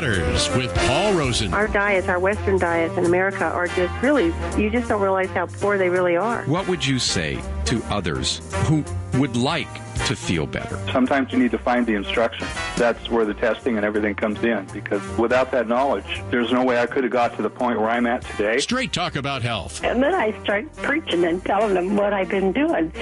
Matters with Paul Rosen. Our diets, our Western diets in America are just really, you just don't realize how poor they really are. What would you say to others who would like to feel better? Sometimes you need to find the instruction. That's where the testing and everything comes in, because without that knowledge, there's no way I could have got to the point where I'm at today. Straight talk about health. And then I start preaching and telling them what I've been doing.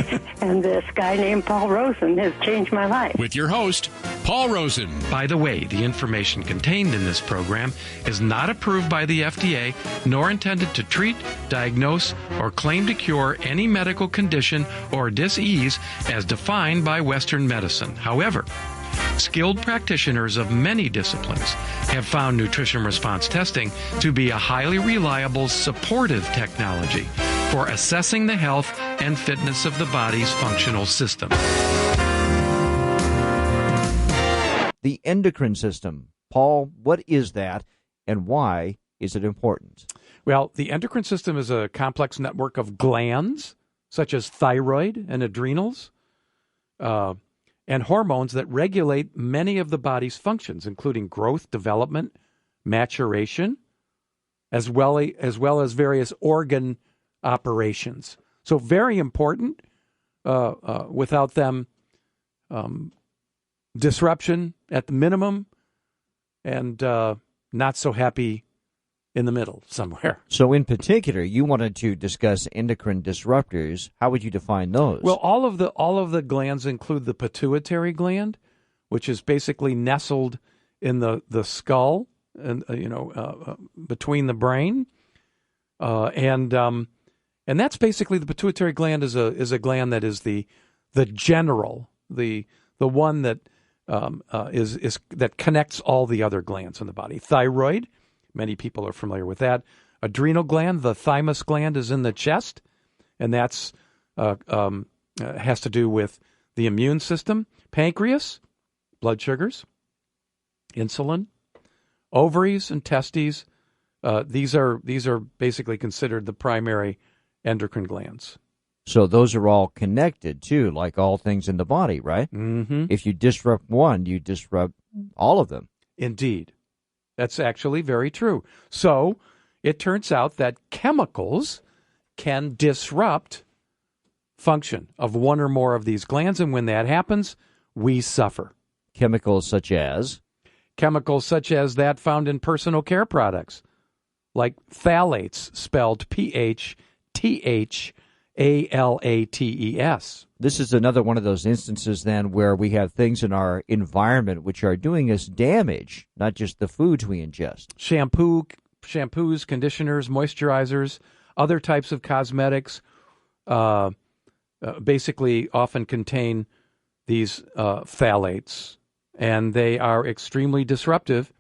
And this guy named Paul Rosen has changed my life. With your host, Paul Rosen. By the way, the information contained in this program is not approved by the FDA, nor intended to treat, diagnose, or claim to cure any medical condition or disease as defined by Western medicine. However, skilled practitioners of many disciplines have found nutrition response testing to be a highly reliable supportive technology for assessing the health and fitness of the body's functional system. The endocrine system. Paul, what is that and why is it important? Well, the endocrine system is a complex network of glands, such as thyroid and adrenals, and hormones that regulate many of the body's functions, including growth, development, maturation, as well as various organ operations. So very important. Without them, disruption at the minimum, and not so happy in the middle somewhere. So in particular, you wanted to discuss endocrine disruptors. How would you define those? Well, all of the glands include the pituitary gland, which is basically nestled in the skull and between the brain, and that's basically the pituitary gland is a gland that is the general, the one that is that connects all the other glands in the body. Thyroid. Many people are familiar with that. Adrenal gland, the thymus gland, is in the chest, and that's has to do with the immune system. Pancreas, blood sugars, insulin, ovaries and testes. These are basically considered the primary endocrine glands. So those are all connected too, like all things in the body, right? Mm-hmm. If you disrupt one, you disrupt all of them. Indeed. That's actually very true. So it turns out that chemicals can disrupt function of one or more of these glands, and when that happens, we suffer. Chemicals such as? Chemicals such as that found in personal care products, like phthalates, spelled PHTHALATES. This is another one of those instances then where we have things in our environment which are doing us damage, not just the foods we ingest. Shampoos, conditioners, moisturizers, other types of cosmetics basically often contain these phthalates, and they are extremely disruptive,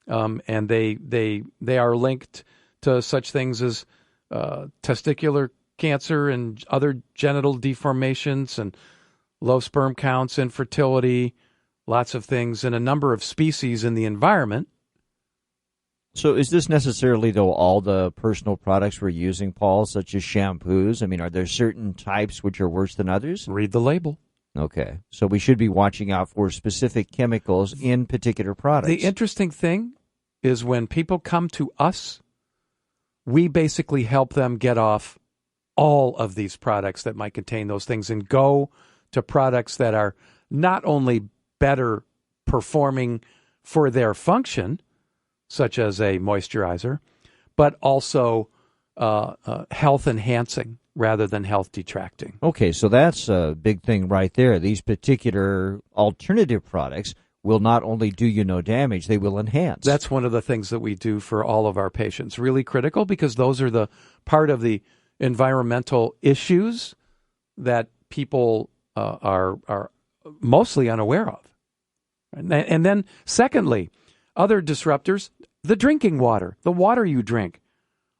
and they are linked to such things as testicular cancer and other genital deformations and low sperm counts, infertility, lots of things in a number of species in the environment. So is this necessarily, though, all the personal products we're using, Paul, such as shampoos? I mean, are there certain types which are worse than others? Read the label. Okay. So we should be watching out for specific chemicals in particular products. The interesting thing is when people come to us, we basically help them get off all of these products that might contain those things and go to products that are not only better performing for their function, such as a moisturizer, but also health enhancing rather than health detracting. Okay, so that's a big thing right there. These particular alternative products will not only do you no damage, they will enhance. That's one of the things that we do for all of our patients. Really critical, because those are the part of the environmental issues that people are mostly unaware of. And then secondly, other disruptors, the drinking water, the water you drink,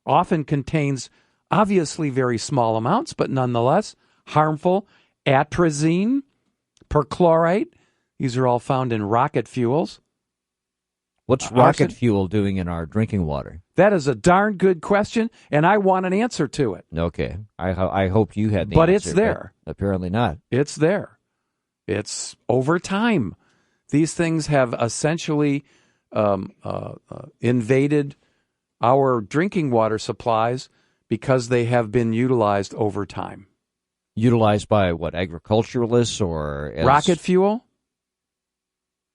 often contains obviously very small amounts, but nonetheless harmful atrazine, perchlorate. These are all found in rocket fuels. What's rocket fuel doing in our drinking water? That is a darn good question, and I want an answer to it. Okay. I hope you had the but answer. It's there. But apparently not. It's there. It's over time. These things have essentially invaded our drinking water supplies because they have been utilized over time. Utilized by what, agriculturalists or rocket fuel?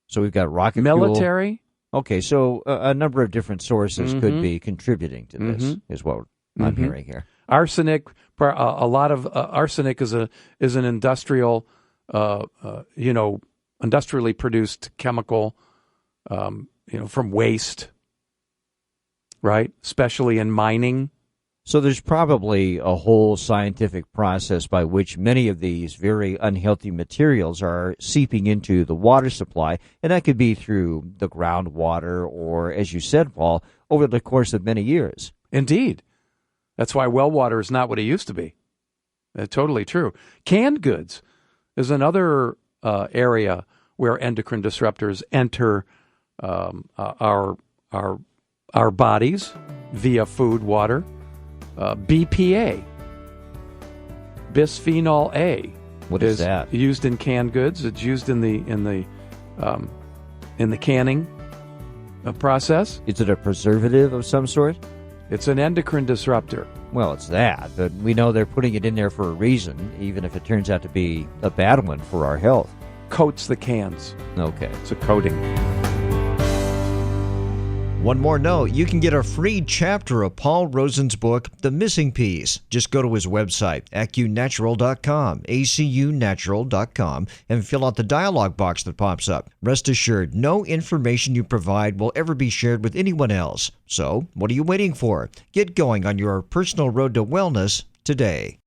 So we've got rocket military. Fuel. Okay, so a number of different sources could be contributing to this, is what I'm hearing here. Arsenic, a lot of arsenic is an industrial, industrially produced chemical, from waste, right? Especially in mining. So there's probably a whole scientific process by which many of these very unhealthy materials are seeping into the water supply, and that could be through the groundwater or, as you said, Paul, over the course of many years. Indeed. That's why well water is not what it used to be. Totally true. Canned goods is another area where endocrine disruptors enter our bodies via food, water. BPA, bisphenol A. What is that? Used in canned goods. It's used in the canning process. Is it a preservative of some sort? It's an endocrine disruptor. Well, it's that, but we know they're putting it in there for a reason, even if it turns out to be a bad one for our health. Coats the cans. Okay. It's a coating. One more note, you can get a free chapter of Paul Rosen's book, The Missing Piece. Just go to his website, acunatural.com, acunatural.com, and fill out the dialog box that pops up. Rest assured, no information you provide will ever be shared with anyone else. So, what are you waiting for? Get going on your personal road to wellness today.